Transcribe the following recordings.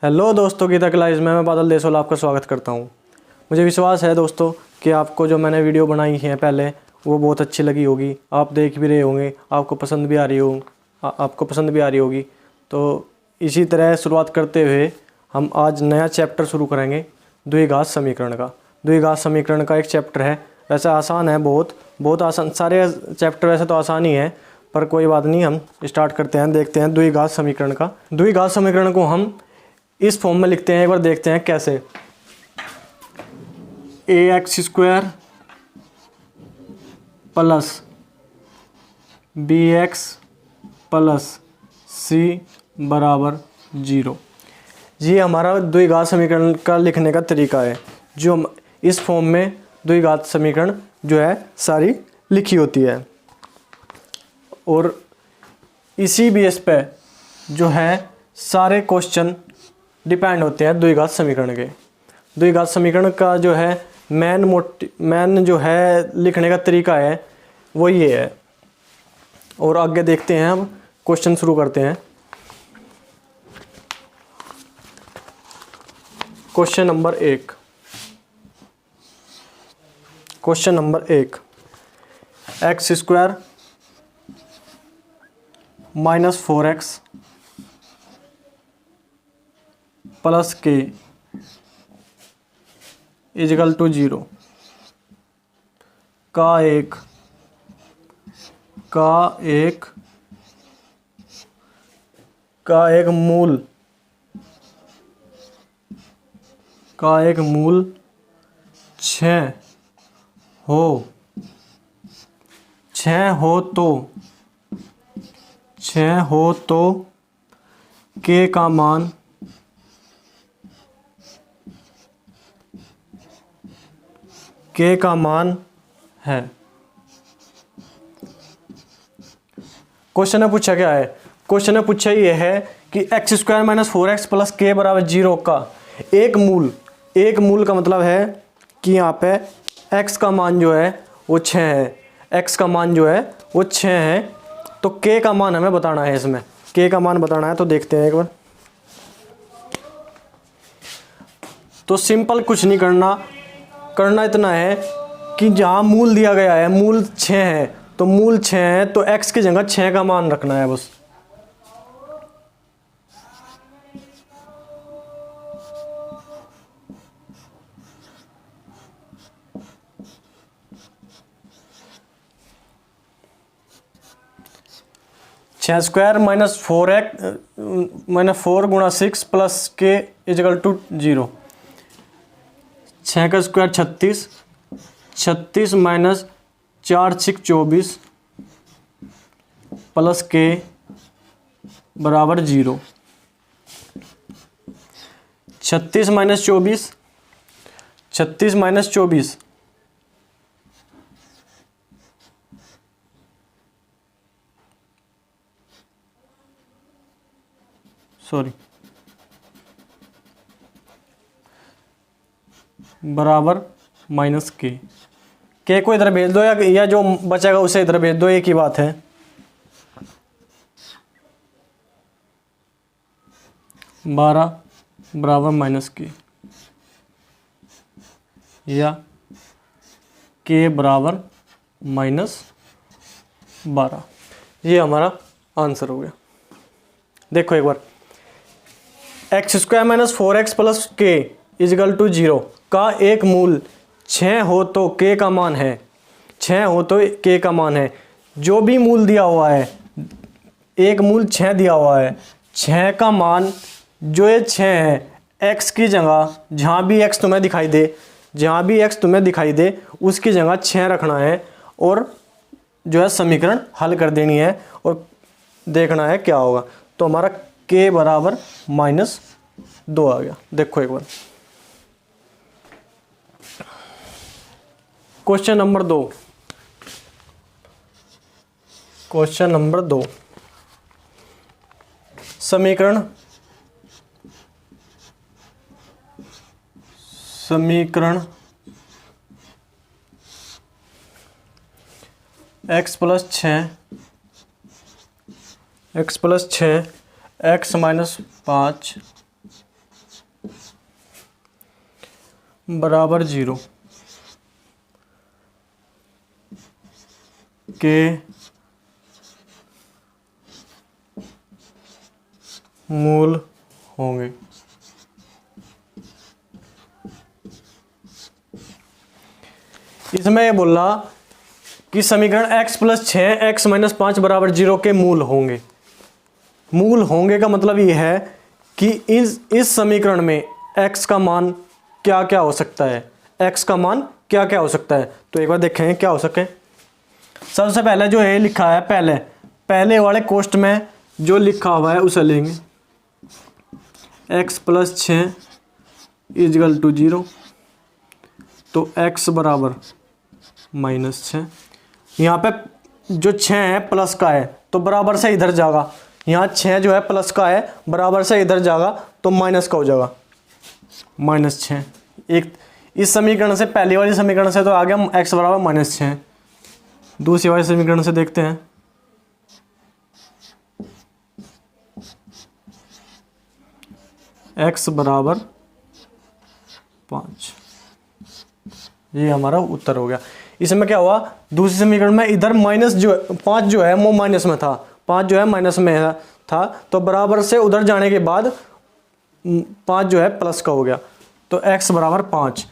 Hello दोस्तों, Gita class में मैं बादल देसवाल आपका स्वागत करता हूं। मुझे विश्वास है दोस्तों कि आपको जो मैंने वीडियो बनाई है पहले वो बहुत अच्छी लगी होगी। आप देख भी रहे होंगे, आपको पसंद भी आ रही होगी। तो इसी तरह शुरुआत करते हुए हम आज नया चैप्टर शुरू करेंगे द्विघात समीकरण का। द्विघात समीकरण का एक चैप्टर है, वैसे आसान है, बहुत आसान। सारे चैप्टर वैसे तो आसान ही है, पर कोई बात नहीं, हम स्टार्ट करते हैं। देखते हैं द्विघात समीकरण का। द्विघात समीकरण को हम इस फॉर्म में लिखते हैं, एक बार देखते हैं कैसे। ax² plus bx plus c बराबर 0। ये हमारा द्विघात समीकरण का लिखने का तरीका है। जो हम इस फॉर्म में द्विघात समीकरण जो है सारी लिखी होती है, और इसी बेस पे जो है सारे क्वेश्चन डिपेंड होते हैं द्विघात समीकरण के। द्विघात समीकरण का जो है मेन जो है लिखने का तरीका है वो ये है। और आगे देखते हैं, हम क्वेश्चन शुरू करते हैं। Question number 1 x² minus 4x plus k is equal to 0 का एक मूल 6 हो तो k का मान है। क्वेश्चन में पूछा क्या है? क्वेश्चन में पूछा ये है कि x² minus 4x plus k बराबर 0 का एक मूल का मतलब है कि यहाँ पे x का मान जो है वो 6 है। x का मान जो है वो 6 है, तो k का मान हमें बताना है। इसमें k का मान बताना है, तो देखते हैं एक बार। तो सिंपल कुछ नहीं करना इतना है कि जहाँ मूल दिया गया है, मूल 6 है, तो मूल 6 है तो x की जगह 6 का मान रखना है बस। छः स्क्वायर माइनस 4 गुणा 6 प्लस k इजिकल टू 0। 6 का स्क्वायर 36 माइनस 4 6 24 प्लस k बराबर 0। 36 माइनस 24 बराबर माइनस k को इधर भेज दो, या जो बचेगा उसे इधर भेज दो, एक ही बात है। बराबर माइनस k, या k बराबर -12। ये हमारा आंसर हो गया। देखो एक बार, x² minus 4x plus k is equal to 0 का एक मूल 6 हो तो k का मान है। 6 हो तो k का मान है। जो भी मूल दिया हुआ है, एक मूल 6 दिया हुआ है, 6 का मान जो ये 6 है, x की जगह जहाँ भी x तुम्हें दिखाई दे उसकी जगह 6 रखना है, और जो है समीकरण हल कर देनी है, और देखना है क्या होगा। तो हमारा k बराबर -2 आ गया। देखो एक बार, क्वेश्चन नंबर 2 समीकरण x प्लस 6 x माइनस 5 बराबर 0 के मूल होंगे। इसमें ये बोल रहा कि समीकरण x + 6 x - 5 = 0 के मूल होंगे। मूल होंगे का मतलब ये है कि इस समीकरण में x का मान क्या क्या हो सकता है, x का मान क्या क्या हो सकता है। तो एक बार देखें क्या हो सके। सबसे पहले जो है लिखा है, पहले वाले कोष्ठ में जो लिखा हुआ है उसे लेंगे। x + 6 = 0, तो x बराबर -6। यहाँ पे जो 6 है प्लस का है तो बराबर से इधर जाएगा। यहाँ 6 जो है प्लस का है, बराबर से इधर जाएगा तो माइनस का हो जाएगा, -6। एक इस समीकरण से, पहली वाली समीकरण से तो आ गया x बराबर -6। दूसरी वाली समीकरण से देखते हैं। x बराबर 5, ये हमारा उत्तर हो गया। इसमें क्या हुआ, दूसरी समीकरण में इधर माइनस जो 5 जो है वो माइनस में था, 5 जो है माइनस में था, तो बराबर से उधर जाने के बाद 5 जो है प्लस का हो गया, तो x बराबर 5।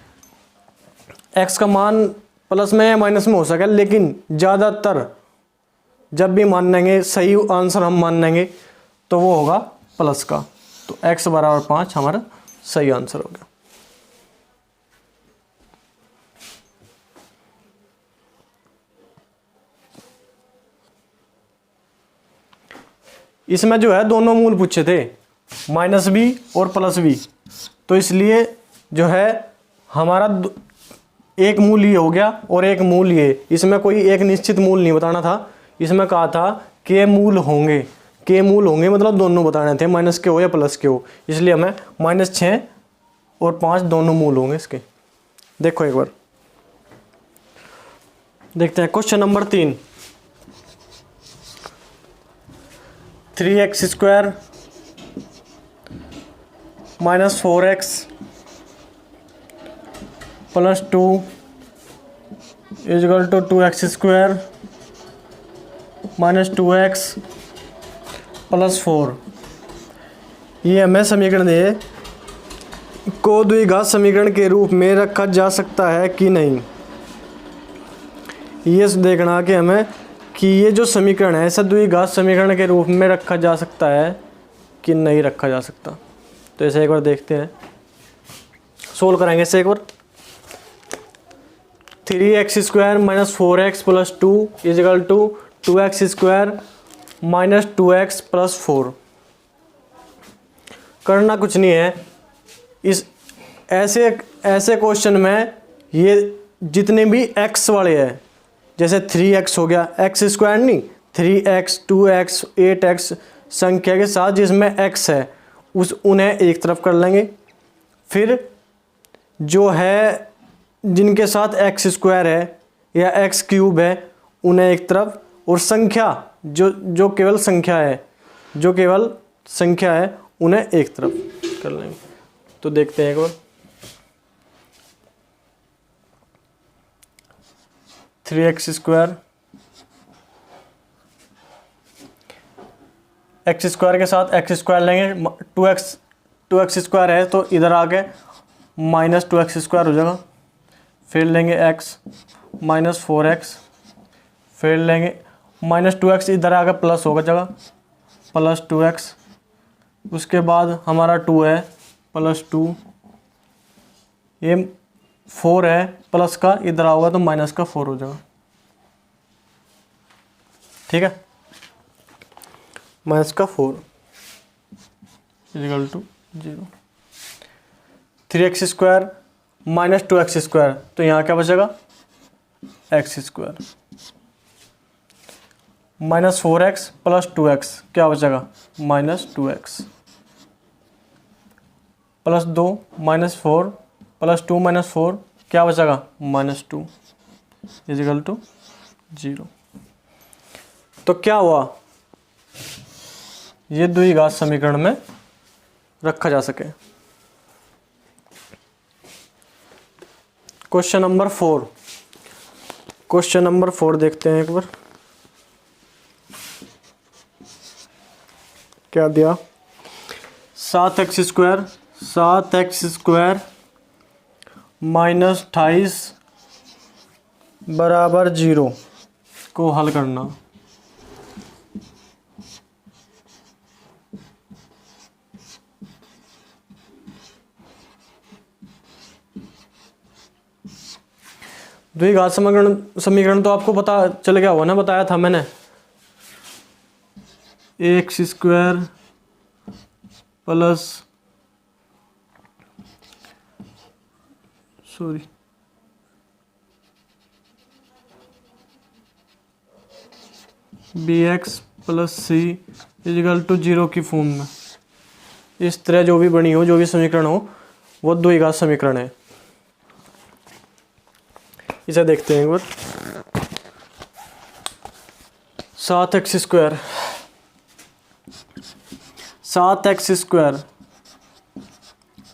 x का मान प्लस में या माइनस में हो सके, लेकिन ज़्यादातर जब भी मान लेंगे सही आंसर हम मान लेंगे तो वो होगा प्लस का। तो x बराबर 5 हमारा सही आंसर हो गया। इसमें जो है दोनों मूल पूछे थे, -b और +b, तो इसलिए जो है हमारा एक मूल ये हो गया और एक मूल ये। इसमें कोई एक निश्चित मूल नहीं बताना था, इसमें कहा था के मूल होंगे, के मूल होंगे मतलब दोनों बताने थे, माइनस के हो या प्लस के हो। इसलिए हमें -6 और 5 दोनों मूल होंगे इसके। देखो एक बार देखते हैं question number 3। 3x² - 4x + 2 = 2x² - 2x + 4। ये हमें समीकरण दे को द्विघात समीकरण के रूप में रखा जा सकता है कि नहीं। ये देखना कि हमें कि ये जो समीकरण है इसे द्विघात समीकरण के रूप में रखा जा सकता है कि नहीं रखा जा सकता। तो इसे एक बार देखते हैं, सोल्व करेंगे इसे एक बार। 3x² - 4x + 2 = 2x² - 2x + 4। करना कुछ नहीं है, इस ऐसे क्वेश्चन में ये जितने भी x वाले हैं, जैसे 3x हो गया, x² नहीं, 3x 2x 8x संख्या के साथ जिसमें x है उन्हें एक तरफ कर लेंगे। फिर जो है जिनके साथ x² है या x³ है उन्हें एक तरफ, और संख्या जो केवल संख्या है उन्हें एक तरफ कर लेंगे। तो देखते हैं एक बार। 3x², x² के साथ x² लेंगे, 2x² है तो इधर आके -2x² हो जाएगा। फिर लेंगे x -4x, फिर लेंगे -2x, इधर आके प्लस होगा जगह +2x। उसके बाद हमारा 2 है +2, ये 4 है प्लस का, इधर आओगा तो माइनस का 4 हो जाएगा। ठीक है, -4 = 0। 3x² - 2x², तो यहाँ क्या बचेगा x²। -4x + 2x क्या बचेगा -2x, +2 -4 + 2 - 4 क्या बचेगा -2 = 0। तो क्या हुआ, ये द्विघात समीकरण में रखा जा सके। क्वेश्चन नंबर 4, क्वेश्चन नंबर 4 देखते हैं एक बार क्या दिया। 7x² माइनस 28 बराबर 0 को हल करना। द्विघात समीकरण तो आपको पता चल गया होगा ना, बताया था मैंने। ax² plus bx plus c is equal to 0 की फॉर्म में। इस तरह जो भी बनी हो, जो भी समीकरण हो, वो द्विघात समीकरण है। इसे देखते हैं एक बार। 7x²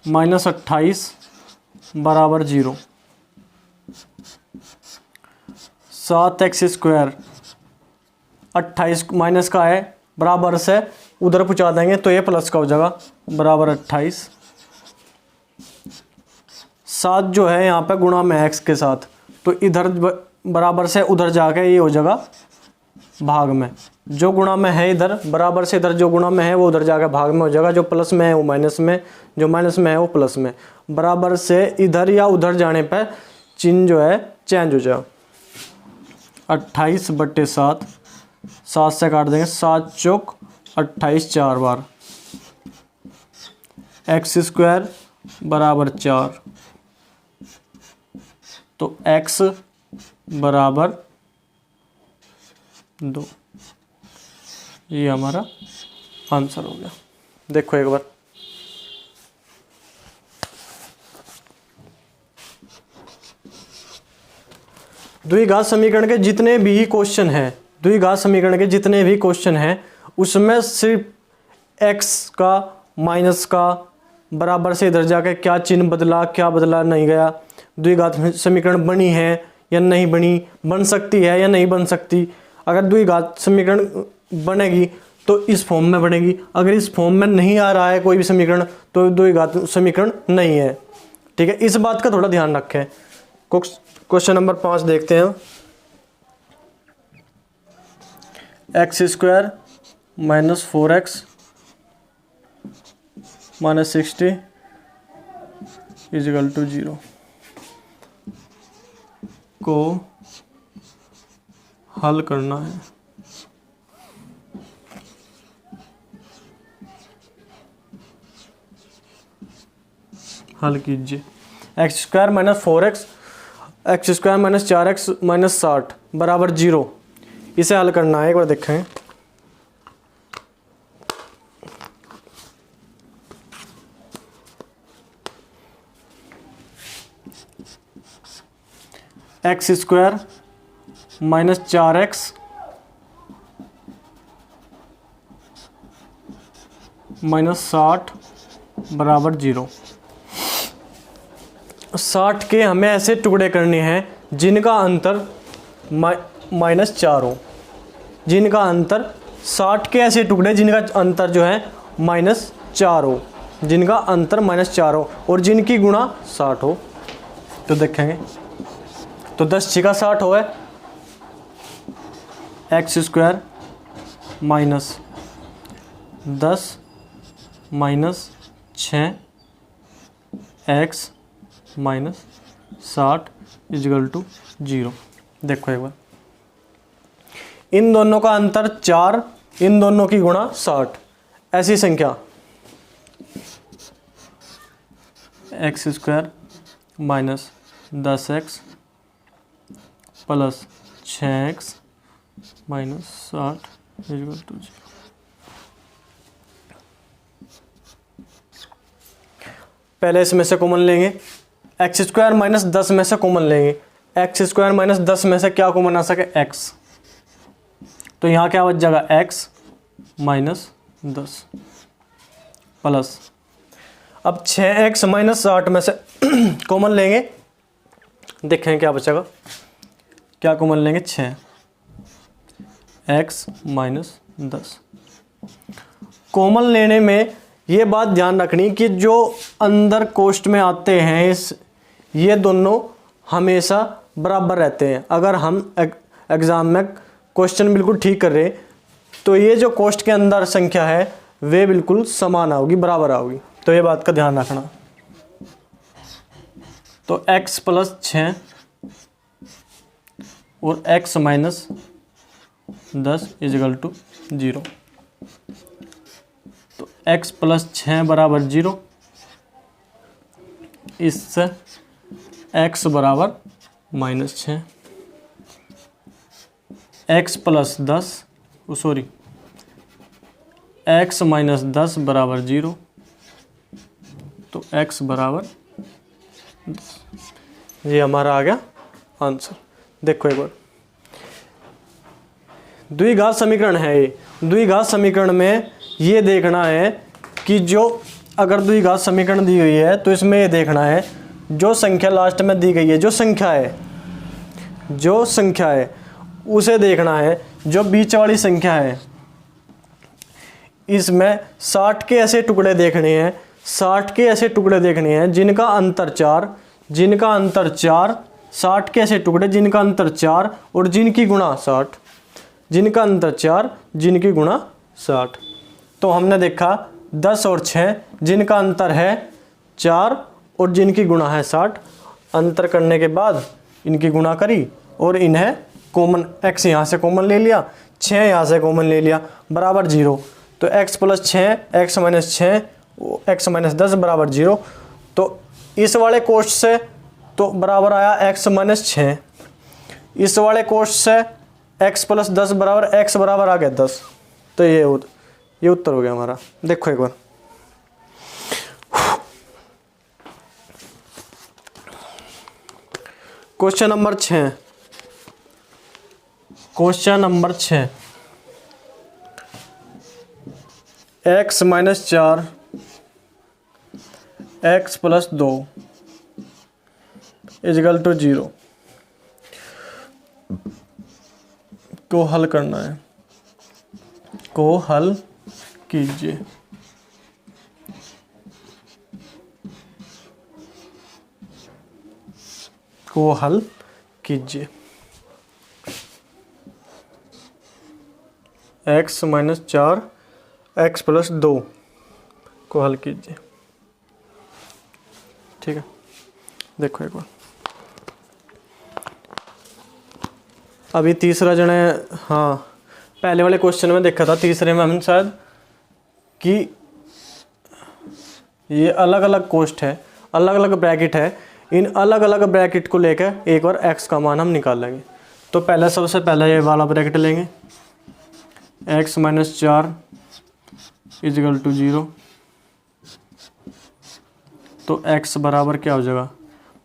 माइनस 28 बराबर 0। 7x² 28 माइनस का है, बराबर से उधर पहुंचा देंगे तो ये प्लस का हो जाएगा, बराबर 28। 7 जो है यहाँ पे गुणा में x के साथ, तो इधर बराबर से उधर जाके ये हो जाएगा भाग में। जो गुणा में है इधर, बराबर से इधर जो गुणा में है वो उधर जाकर भाग में हो जाएगा। जो प्लस में है वो माइनस में, जो माइनस में है वो प्लस में। बराबर से इधर या उधर जाने पर चिन्ह जो है चेंज हो जाएगा। 28/7, 7 से काट देंगे, 7 चौक 28 4 बार। x² बराबर 4, तो x बराबर 2। ये हमारा आंसर हो गया। देखो एक बार, द्विघात समीकरण के जितने भी क्वेश्चन हैं, द्विघात समीकरण के जितने भी क्वेश्चन हैं, उसमें सिर्फ x का माइनस का बराबर से इधर जाके क्या चिन्ह बदला, क्या बदला नहीं गया, द्विघात समीकरण बनी है या नहीं बनी, बन सकती है या नहीं बन सकती। अगर द्विघात समीकरण बनेगी तो इस फॉर्म में बनेगी, अगर इस फॉर्म में नहीं आ रहा है कोई भी समीकरण तो द्विघात समीकरण नहीं है। ठीक है, इस बात का थोड़ा ध्यान रखें। क्वेश्चन नंबर 5 देखते हैं। x² minus 4x minus 60 is equal to 0 को हल करना है। हल कीजिए। x² minus 4x, x² minus 4x minus 60 बराबर 0, इसे हल करना है। एक बार देखें। x² माइनस 4x माइनस 60 बराबर 0। 60 के हमें ऐसे टुकड़े करने हैं जिनका अंतर -4 हो, जिनका अंतर 60 के ऐसे टुकड़े जिनका अंतर जो है -4 हो, जिनका अंतर -4 हो और जिनकी गुणा 60 हो। तो देखेंगे, तो 10 6 का 60 हो है। x² minus 10 minus 6 x minus 60 is equal to 0। देखो एक बार, इन दोनों का अंतर 4, इन दोनों की गुणा 60, ऐसी संख्या x² minus 10x plus 6x minus 60 is equal to 0। पहले इसमें से कॉमन लेंगे, x² माइनस 10 में से कॉमन लेंगे। x² माइनस 10 में से क्या कॉमन आ सके, x, तो यहाँ क्या बच जाएगा x माइनस 10 प्लस, अब 6x माइनस 60 में से कॉमन लेंगे, देखें क्या बचेगा, क्या कॉमन लेंगे 6 x माइनस 10। कॉमन लेने में ये बात ध्यान रखनी कि जो अंदर कोष्ट में आते हैं ये दोनों हमेशा बराबर रहते हैं। अगर हम एग्ज़ाम में क्वेश्चन बिल्कुल ठीक कर रहे तो ये जो कोष्ट के अंदर संख्या है वे बिल्कुल समान आओगी, बराबर आओगी। तो ये बात का ध्यान रखना। तो x प्लस 6 और x माइनस 10 इजिकल टू 0। तो x प्लस 6 बराबर 0, इससे x बराबर minus 6, x plus 10 sorry x minus 10 बराबर 0। तो x बराबर 10। ये हमारा आ गया आंसर। देखो एक बार, द्विघात समीकरण है ये। द्विघात समीकरण में ये देखना है कि जो अगर द्विघात समीकरण दी गई है तो इसमें ये देखना है जो संख्या लास्ट में दी गई है, जो संख्या है उसे देखना है। जो बीच वाली संख्या है इसमें 60 के ऐसे टुकड़े देखने हैं, 60 के ऐसे टुकड़े देखने हैं जिनका अंतर 4, 60 के ऐसे टुकड़े जिनका अंतर 4 और जिनकी गुणा 60, जिनका अंतर 4 जिनकी गुणा 60। तो हमने देखा 10 और 6 जिनका अंतर है 4 और जिनकी गुणा है 60। अंतर करने के बाद इनकी गुणा करी और इन्हें कॉमन x यहाँ से कॉमन ले लिया, 6 यहाँ से कॉमन ले लिया, बराबर 0। तो x plus 6 x minus 6 x minus 10 बराबर 0। तो इस वाले कोष्ठ से तो बराबर आया x माइनस 6, इस वाले कोष्ठ से x प्लस 10 बराबर x बराबर आ गया 10। तो ये उत्तर हो गया हमारा। देखो एक बार, question number 6, question number 6, x minus 4 x plus 2 is equal to 0 को हल करना है, को हल कीजिए। को हल कीजिए। x माइनस 4 x प्लस 2 को हल कीजिए। ठीक है, देखो एक बार, अभी तीसरा जने, हाँ पहले वाले क्वेश्चन में देखा था, तीसरे में हम शायद कि ये अलग अलग कोष्ठ है, अलग अलग ब्रैकेट है, इन अलग अलग ब्रैकेट को लेकर एक बार x का मान हम निकाल लेंगे। तो पहले सबसे पहले ये वाला ब्रैकेट लेंगे, x माइनस 4 इजिकल टू 0। तो x बराबर क्या हो जाएगा,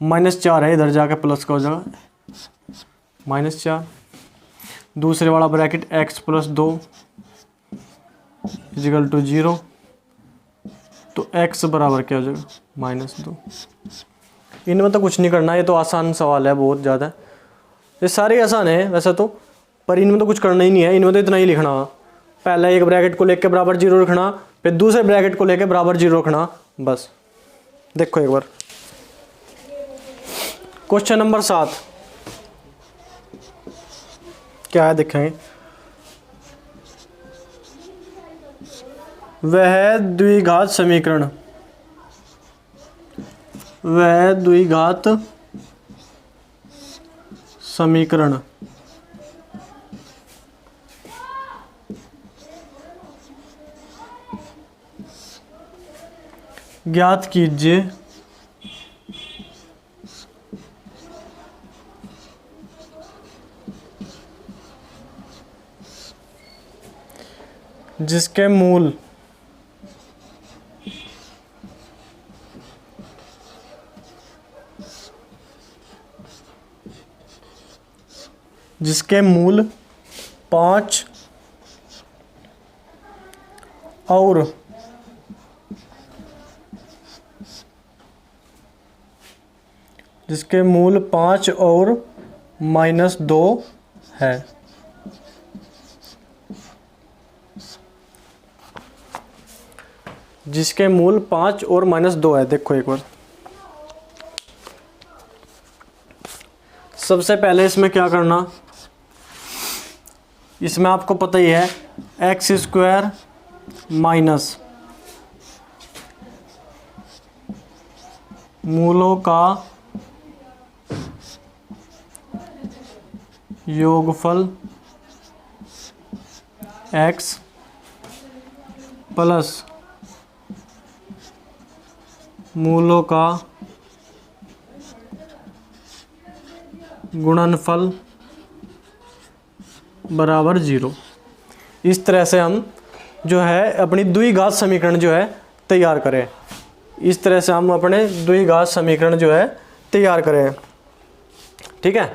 -4 है, इधर जाके प्लस का हो जाएगा -4। दूसरे वाला bracket x plus 2 is equal to 0। तो x बराबर क्या हो जाएगा, -2। इनमें तो कुछ नहीं करना, ये तो आसान सवाल है, बहुत ज़्यादा। ये सारे आसान है वैसे तो, पर इनमें तो कुछ करना ही नहीं है। इनमें तो इतना ही लिखना, पहले एक ब्रैकेट को लेके बराबर 0 रखना, फिर दूसरे ब्रैकेट को लेके बराबर 0 रखना, बस। देखो एक बार, क्वेश्चन नंबर 7 क्या है देखेंगे। वह द्विघात समीकरण, वह द्विघात समीकरण ज्ञात कीजिए जिसके मूल जिसके मूल 5 और 9 जिसके मूल 5 और -2 है। जिसके मूल 5 और -2 है। देखो एक बार, सबसे पहले इसमें क्या करना, इसमें आपको पता ही है x² माइनस मूलों का योगफल x प्लस मूलों का गुणनफल बराबर 0। इस तरह से हम जो है अपनी द्विघात समीकरण जो है तैयार करें। इस तरह से हम अपने द्विघात समीकरण जो है तैयार करें। ठीक है,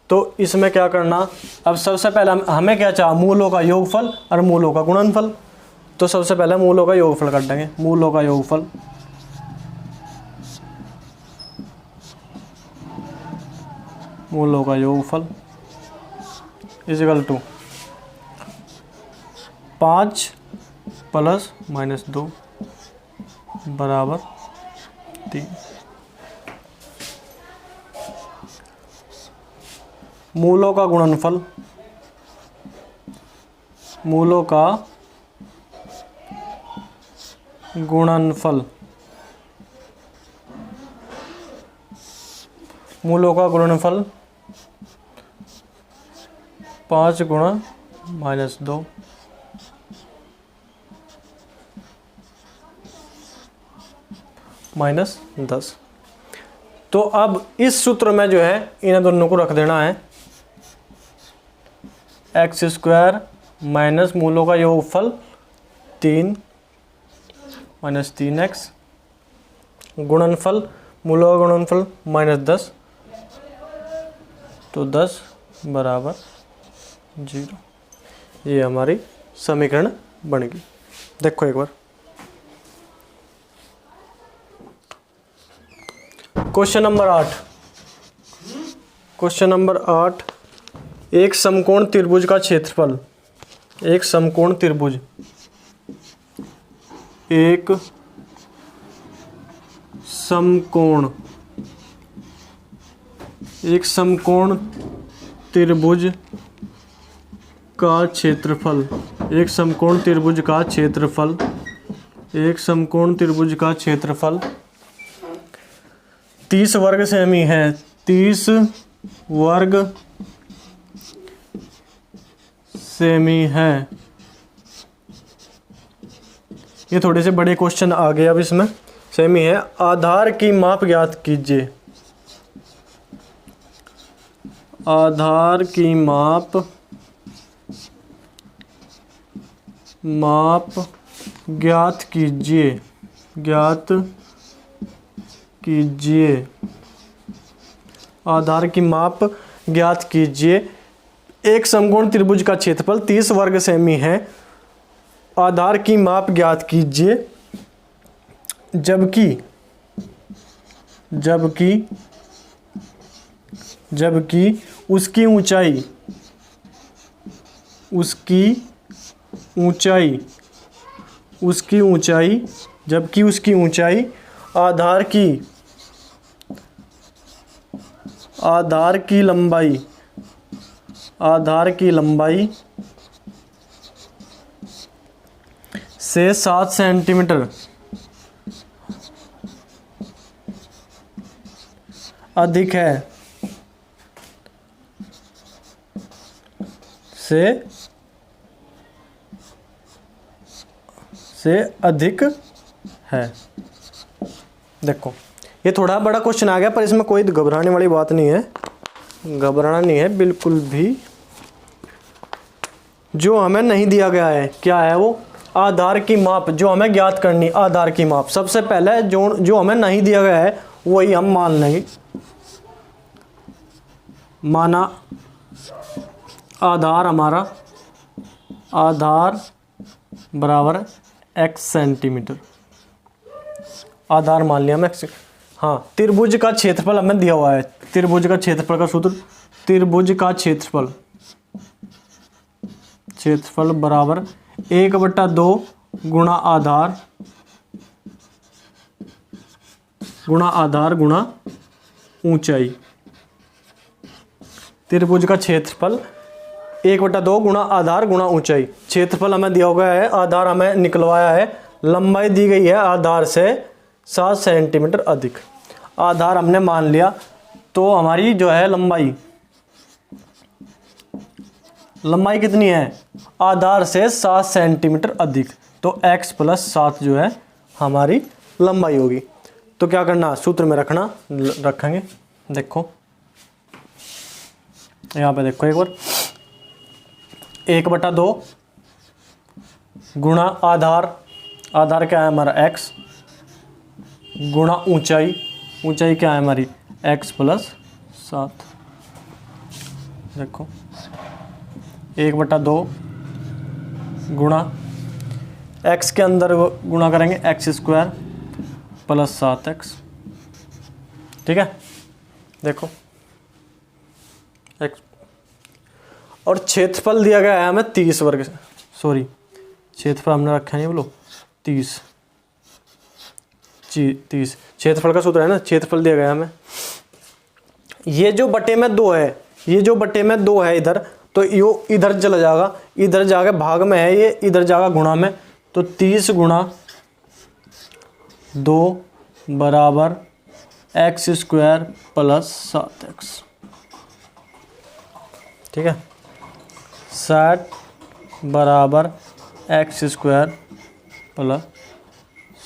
तो इसमें क्या करना, अब सबसे पहले हमें क्या चाहिए, मूलों का योगफल और मूलों का गुणनफल। तो सबसे पहले मूलों का योगफल कर देंगे। मूलों का योगफल इजिकल टू 5 प्लस -2 बराबर 3। मूलों का गुणनफल मूलों का गुणनफल 5 गुणा -2 -10। तो अब इस सूत्र में जो है इन दोनों को रख देना है, x² माइनस मूलों का योगफल 3 - 3x गुणनफल मूलों का गुणनफल -10, तो 10 बराबर 0। ये हमारी समीकरण बन गई। देखो एक बार, क्वेश्चन नंबर 8। क्वेश्चन नंबर 8, एक समकोण त्रिभुज का क्षेत्रफल, एक समकोण त्रिभुज, एक समकोण त्रिभुज का क्षेत्रफल, एक समकोण त्रिभुज का क्षेत्रफल, एक समकोण त्रिभुज का क्षेत्रफल 30 वर्ग सेमी है। 30 वर्ग सेमी है। ये थोड़े से बड़े क्वेश्चन आ गए। अब इसमें सेमी है। आधार की माप ज्ञात कीजिए। आधार की माप ज्ञात कीजिए। आधार की माप ज्ञात कीजिए। एक समकोण त्रिभुज का क्षेत्रफल 30 वर्ग सेमी है। आधार की माप ज्ञात कीजिए जबकि उसकी ऊंचाई आधार की लंबाई से 7 सेंटीमीटर अधिक है। से अधिक है। देखो ये थोड़ा बड़ा क्वेश्चन आ गया, पर इसमें कोई घबराने वाली बात नहीं है, घबराना नहीं है बिल्कुल भी। जो हमें नहीं दिया गया है क्या है वो, आधार की माप जो हमें ज्ञात करनी। आधार की माप सबसे पहले जो हमें नहीं दिया गया है वही हम मान लेंगे। माना आधार हमारा बराबर x सेंटीमीटर। आधार मान लिया हम x। हाँ, त्रिभुज का क्षेत्रफल हमें दिया हुआ है। त्रिभुज का क्षेत्रफल का सूत्र, त्रिभुज का क्षेत्रफल बराबर 1/2 गुणा आधार गुणा ऊंचाई। त्रिभुज का क्षेत्रफल 1/2 गुणा आधार गुणा ऊंचाई। क्षेत्रफल हमें दिया गया है, आधार हमें निकलवाया है, लंबाई दी गई है आधार से 7 सेंटीमीटर अधिक। आधार हमने मान लिया, तो हमारी जो है लंबाई कितनी है, आधार से 7 सेंटीमीटर अधिक, तो x + 7 जो है हमारी लंबाई होगी। तो क्या करना, सूत्र में रखेंगे। देखो यहाँ पे देखो एक बार, 1/2 गुणा आधार क्या है हमारा x, गुणा ऊंचाई क्या है हमारी x + 7। देखो 1/2 गुणा x के अंदर गुणा करेंगे x² + 7x। ठीक है, देखो x, और क्षेत्रफल दिया गया है हमें 30 वर्ग, सॉरी क्षेत्रफल हमने रखा नहीं, बोलो 30 क्षेत्रफल का सूत्र है ना, क्षेत्रफल दिया गया है हमें। ये जो बटे में 2 है, इधर, तो यो इधर चला जाएगा, इधर जाके भाग में है, ये इधर जाएगा गुणा में, तो 30 गुणा 2 बराबर x² + 7x। ठीक है, 60 बराबर x² +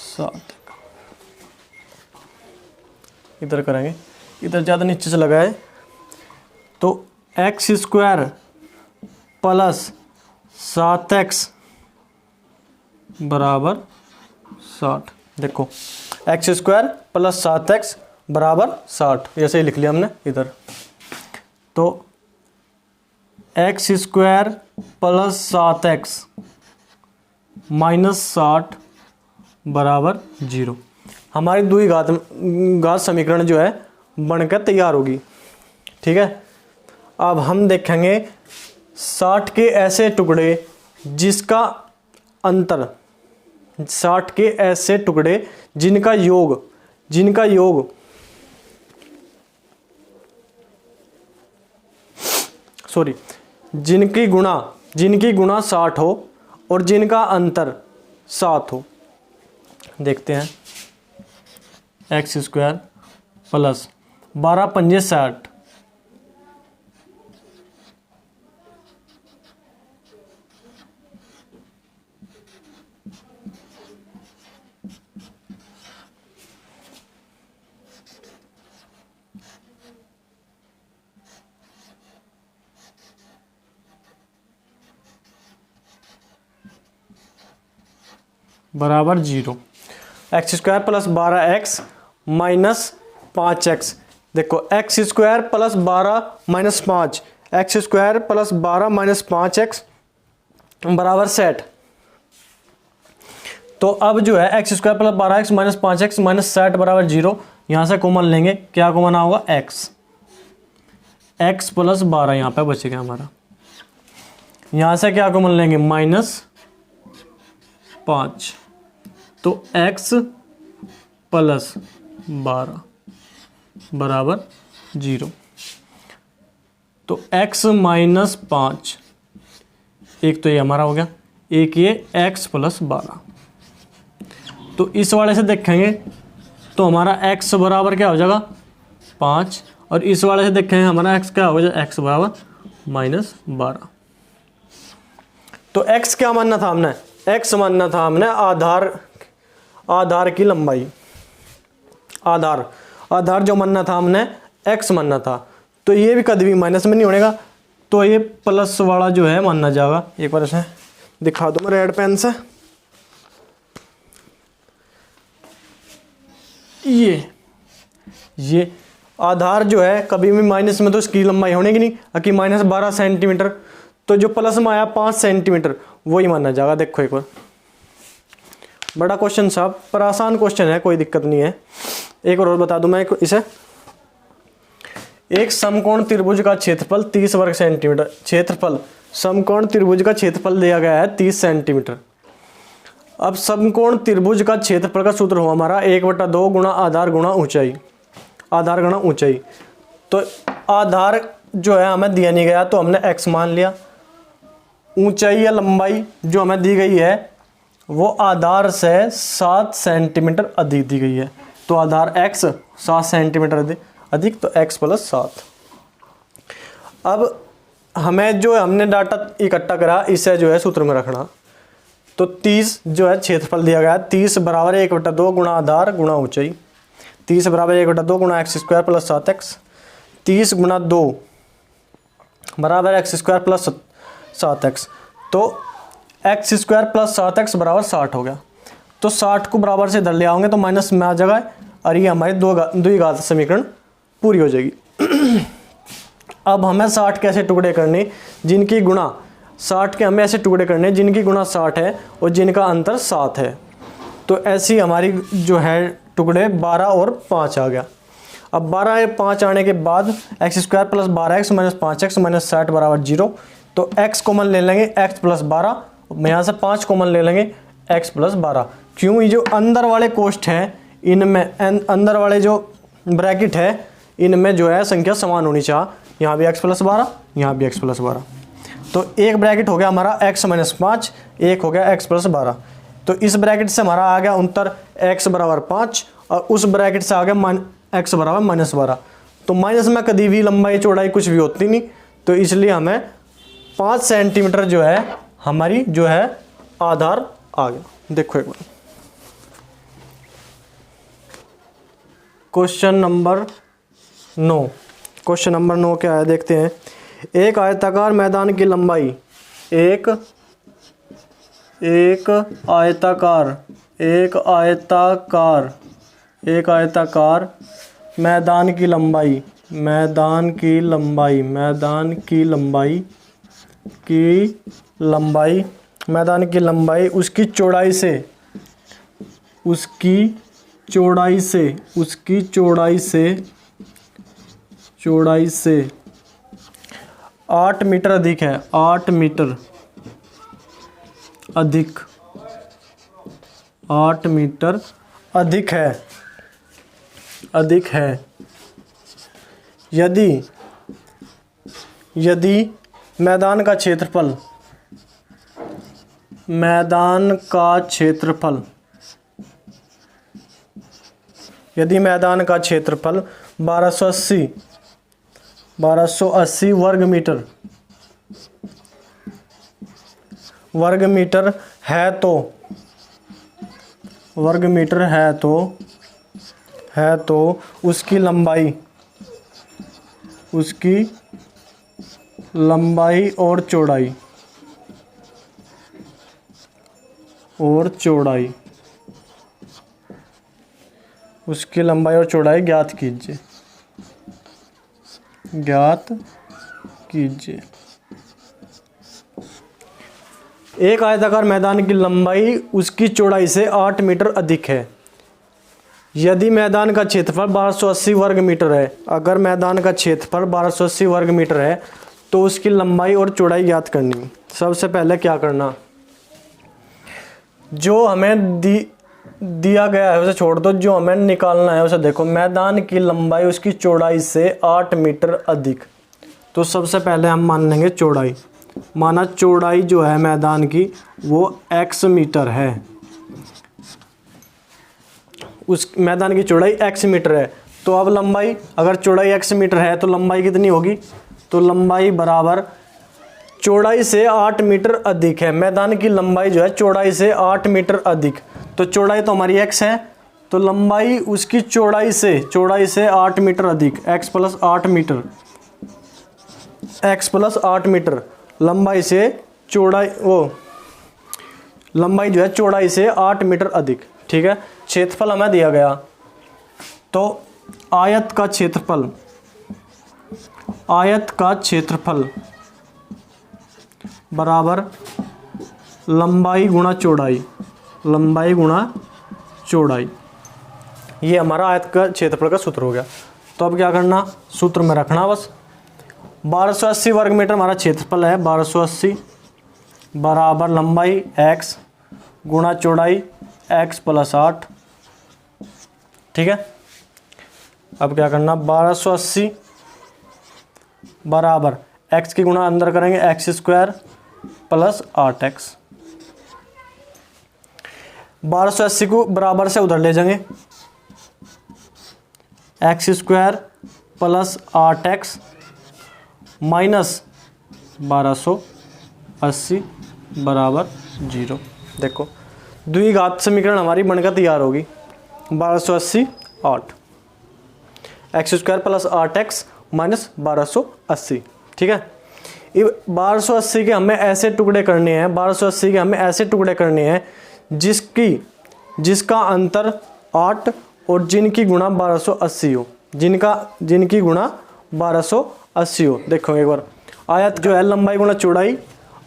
7। इधर करेंगे, इधर ज़्यादा नीचे से लगा है, तो x² + 7x बराबर 60। देखो x² + 7x बराबर 60, ऐसे ही लिख लिया हमने इधर। तो x² + 7x - 60 बराबर 0। हमारी द्विघात समीकरण जो है बनकर तैयार होगी। ठीक है, अब हम देखेंगे 60 के ऐसे टुकड़े जिसका अंतर, 60 के ऐसे टुकड़े जिनका योग जिनकी गुणा 60 हो और जिनका अंतर 7 हो। देखते हैं, x² + 12 पंजे 60, बराबर 0। x² + 12x - 5x। देखो x² + 12 - 5, x² + 12 - 5x बराबर 60। तो अब जो है x² + 12x - 5x - 60 बराबर 0। यहाँ से कॉमन लेंगे, क्या कॉमन होगा, x + 12 यहाँ पे बचेगा हमारा। यहाँ से क्या कॉमन लेंगे, -5, तो x + 12 बराबर 0। तो x - 5, एक तो ये हमारा हो गया, एक ये x + 12। तो इस वाले से देखेंगे तो हमारा x बराबर क्या हो जाएगा, 5, और इस वाले से देखेंगे हमारा x क्या हो जाएगा, x बराबर -12। तो x क्या मानना था हमने, x मानना था हमने आधार की लंबाई, आधार जो मानना था हमने x मानना था। तो ये भी कभी भी माइनस में नहीं होनेगा, तो ये प्लस वाला जो है मानना जाएगा। एक बार इसे दिखा दो मैं रेड पेन से, ये आधार जो है कभी भी माइनस में तो इसकी लंबाई होने की नहीं, कि -12 सेंटीमीटर, तो जो प्लस में आया 5 सेंटीमीटर वही माना जाएगा। देखो एक बार, बड़ा क्वेश्चन साहब, पर आसान क्वेश्चन है, कोई दिक्कत नहीं है। एक और बता दूं मैं इसे। एक समकोण त्रिभुज का क्षेत्रफल 30 वर्ग सेंटीमीटर। क्षेत्रफल, समकोण त्रिभुज का क्षेत्रफल दिया गया है 30 सेंटीमीटर। अब समकोण त्रिभुज का क्षेत्रफल का सूत्र हुआ हमारा 1/2 गुणा आधार गुणा ऊंचाई, आधार गुणा ऊंचाई। तो आधार जो है हमें दिया नहीं गया तो हमने x मान लिया। ऊंचाई या लंबाई जो हमें दी गई है वो आधार से 7 सेंटीमीटर अधिक दी गई है। तो आधार x 7 सेंटीमीटर अधिक, तो x + 7। अब हमें जो हमने डाटा इकट्ठा करा इसे जो है सूत्र में रखना। तो 30 जो है क्षेत्रफल दिया गया, 30 बराबर 1/2 गुणा आधार गुणा ऊंचाई। 30 बराबर 1/2 गुणा x² + 7x। 30 गुणा 2 बराबर x² + 7x। तो x² + 7x बराबर 60 हो गया। तो 60 को बराबर से इधर ले आओगे तो माइनस में आ जाएगा और ये हमारी द्विघात समीकरण पूरी हो जाएगी। अब हमें 60 के ऐसे टुकड़े करने जिनकी गुणा 60 के हमें ऐसे टुकड़े करने जिनकी गुणा 60 है और जिनका अंतर 7 है। तो ऐसी हमारी जो है टुकड़े 12 और 5 आ गया। अब 12 और 5 आने के बाद x² + 12x - 5x - 60 बराबर 0। तो x कॉमन ले लेंगे, x + 12, यहाँ से 5 कॉमन ले लेंगे, x + 12। क्यों, ये जो अंदर वाले कोष्ठ है इनमें, अंदर वाले जो ब्रैकेट है इनमें जो है संख्या समान होनी चाहिए। यहाँ भी x + 12, यहाँ भी x + 12। तो एक ब्रैकेट हो गया हमारा x - 5, एक हो गया x + 12। तो इस ब्रैकेट से हमारा आ गया उत्तर x बराबर 5 और उस ब्रैकेट से आ गया x बराबर -12। तो माइनस में कभी भी लंबाई चौड़ाई कुछ भी होती नहीं, तो इसलिए हमें 5 सेंटीमीटर जो है हमारी जो है आधार आ गया। देखो एक बार क्वेश्चन नंबर 9। क्वेश्चन नंबर 9 क्या है देखते हैं। एक आयताकार मैदान की लंबाई, एक आयताकार मैदान की लंबाई, उसकी चौड़ाई से 8 मीटर अधिक है, 8 मीटर अधिक है। यदि मैदान का क्षेत्रफल 1280 वर्ग मीटर है तो उसकी लंबाई और चौड़ाई ज्ञात कीजिए। एक आयताकार मैदान की लंबाई उसकी चौड़ाई से 8 मीटर अधिक है। यदि मैदान का क्षेत्रफल 1280 वर्ग मीटर है, अगर मैदान का क्षेत्रफल 1280 वर्ग मीटर है तो उसकी लंबाई और चौड़ाई ज्ञात करनी। सबसे पहले क्या करना, जो हमें दिया गया है उसे छोड़ दो, जो हमें निकालना है उसे देखो। मैदान की लंबाई उसकी चौड़ाई से 8 मीटर अधिक। तो सबसे पहले हम मान लेंगे चौड़ाई। माना चौड़ाई जो है मैदान की वो x मीटर है, उस मैदान की चौड़ाई x मीटर है। तो अब लंबाई, अगर चौड़ाई x मीटर है तो लंबाई कितनी होगी, तो लंबाई बराबर चौड़ाई से 8 मीटर अधिक है। मैदान की लंबाई जो है चौड़ाई से 8 मीटर अधिक, तो चौड़ाई तो हमारी x है, तो लंबाई उसकी चौड़ाई से 8 मीटर अधिक, x + 8 मीटर लंबाई से चौड़ाई, लंबाई जो है चौड़ाई से 8 मीटर अधिक। ठीक है, क्षेत्रफल हमें दिया गया, तो आयत का क्षेत्रफल बराबर लंबाई गुणा चौड़ाई। लंबाई गुणा चौड़ाई। ये हमारा आयत का क्षेत्रफल का सूत्र हो गया। तो अब क्या करना, सूत्र में रखना बस। 1280 वर्ग मीटर हमारा क्षेत्रफल है। 1280 बराबर लंबाई x गुणा चौड़ाई x + 8। ठीक है, अब क्या करना, 1280 बराबर x की गुणा अंदर करेंगे x² + 8x। 1280 को बराबर से उधर ले जाएंगे, x² + 8x माइनस 1280 बराबर 0। देखो द्विघात समीकरण हमारी बनकर तैयार होगी। 1280 8 x² + 8x माइनस 1280। ठीक है, ये 1280 के हमें ऐसे टुकड़े करने हैं, 1280 के हमें ऐसे टुकड़े करने हैं जिसका अंतर 8 और जिनकी गुणा 1280 हो, जिनकी गुणा 1280 हो। देखो एक बार, आयत जो है लंबाई गुणा चौड़ाई,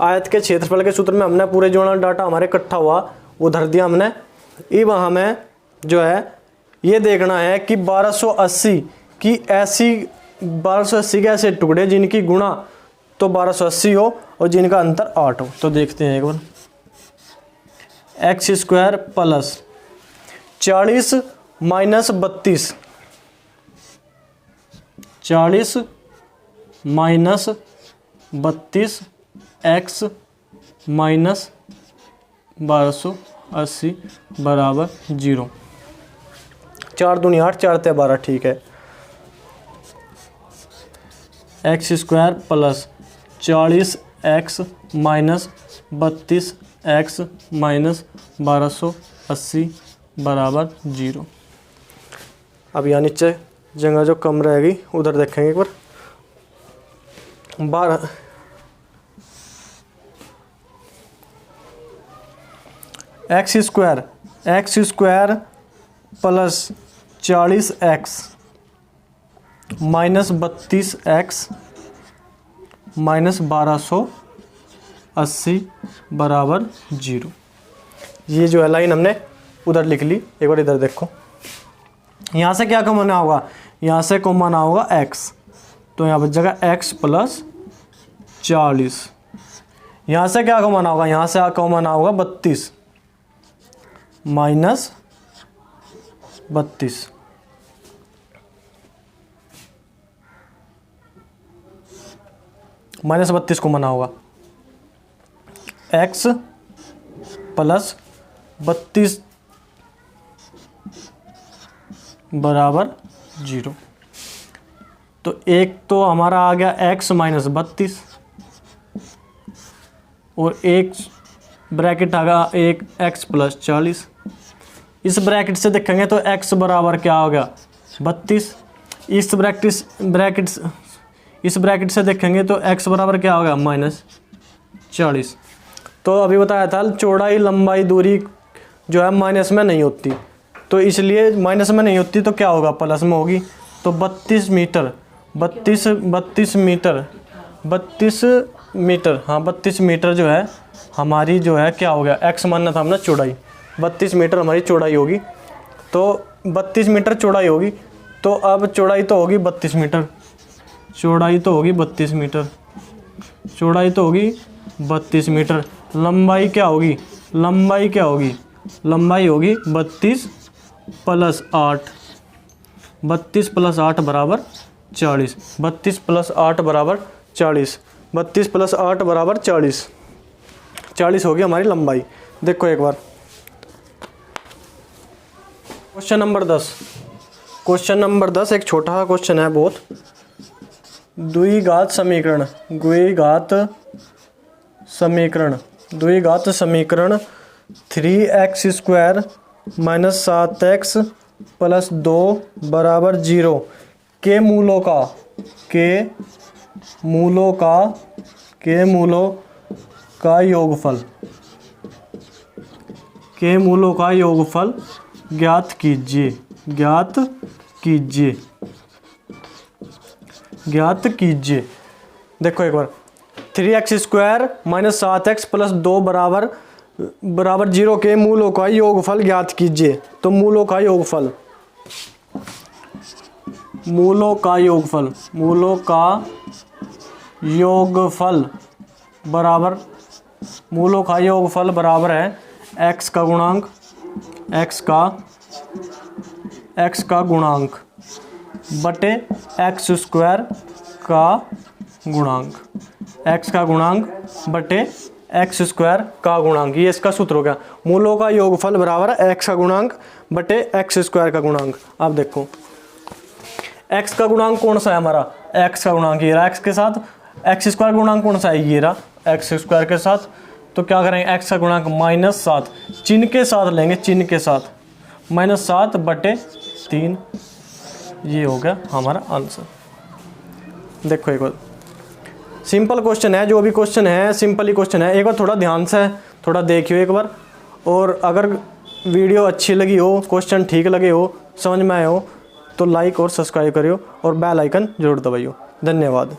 आयत के क्षेत्रफल के सूत्र में हमने पूरे जो डाटा हमारे इकट्ठा हुआ वो धर दिया हमने। अब हमें जो है ये देखना है कि 1280 के ऐसे टुकड़े जिनकी गुणा तो 1280 हो और जिनका अंतर 8 हो। तो देखते हैं एक बार, x² + 40 minus 32, 40 minus 32 x minus 1280 बराबर 0। 4 दूनी 8, 4 ते 12। ठीक है, x² + 40x minus 32x minus 1280 बराबर 0। अब यहाँ नीचे जगह जो कम रहेगी उधर देखेंगे एक बार। 12 x² + 40x minus 32x minus 1280 बराबर 0। ये जो है लाइन हमने उधर लिख ली। एक बार इधर देखो, यहाँ से क्या कॉमन होगा, यहाँ से कॉमन होगा x, तो यहाँ बच जाएगा x + 40। यहाँ से क्या कॉमन होगा, यहाँ से कॉमन होगा 32 माइनस 32। माइनस 32 को मना होगा, x + 32 बराबर 0। तो एक तो हमारा आ गया x माइनस 32 और एक ब्रैकेट आ गया एक x + 40। इस ब्रैकेट से देखेंगे तो x बराबर क्या हो गया 32। इस ब्रैकेट से देखेंगे तो x बराबर क्या होगा -40। तो अभी बताया था चौड़ाई लंबाई दूरी जो है माइनस में नहीं होती, तो इसलिए माइनस में नहीं होती तो क्या होगा प्लस में होगी। तो 32 मीटर 32 मीटर जो है हमारी जो है क्या हो गया, x मानना था हमने चौड़ाई, 32 मीटर हमारी चौड़ाई होगी। तो 32 मीटर चौड़ाई होगी, तो अब चौड़ाई तो होगी 32 मीटर, चौड़ाई तो होगी 32 मीटर, चौड़ाई तो होगी 32 मीटर। लंबाई क्या होगी, लंबाई क्या होगी, लंबाई होगी 32 + 8, 32 + 8 बराबर 40, 32 + 8 बराबर 40, 32 + 8 बराबर 40, 40 होगी हमारी लंबाई। देखो एक बार क्वेश्चन नंबर 10। क्वेश्चन नंबर 10 एक छोटा सा क्वेश्चन है बहुत। द्विघात समीकरण 3x² - 7x + 2 बराबर 0 के मूलों का योगफल ज्ञात कीजिए। देखो एक बार 3x² - 7x + 2 बराबर बराबर 0 के मूलों का योगफल ज्ञात कीजिए। तो मूलों का योगफल, मूलों का योगफल, मूलों का योगफल बराबर, मूलों का योगफल बराबर है x का गुणांक, x का गुणांक बटे x स्क्वायर का गुणांक, x का गुणांक बटे x स्क्वायर का गुणांक। ये इसका सूत्र हो गया। मूलों का योगफल बराबर है x का गुणांक बटे x स्क्वायर का गुणांक। अब देखो x का गुणांक कौन सा है हमारा, x का गुणांक ये रहा x के साथ, x स्क्वायर गुणांक कौन सा है, ये रहा x स्क्वायर के साथ। तो क्या करेंगे, x का गुणांक -7 चिन्ह के साथ लेंगे, चिन्ह के साथ -7 बटे 3, ये हो गया हमारा आंसर। देखो एक बार सिंपल क्वेश्चन है, जो भी क्वेश्चन है सिंपल ही क्वेश्चन है। एक बार थोड़ा ध्यान से थोड़ा देखियो एक बार, और अगर वीडियो अच्छी लगी हो, क्वेश्चन ठीक लगे हो, समझ में आए हो, तो लाइक और सब्सक्राइब करियो और बेल आइकन जरूर दबाइयो। धन्यवाद।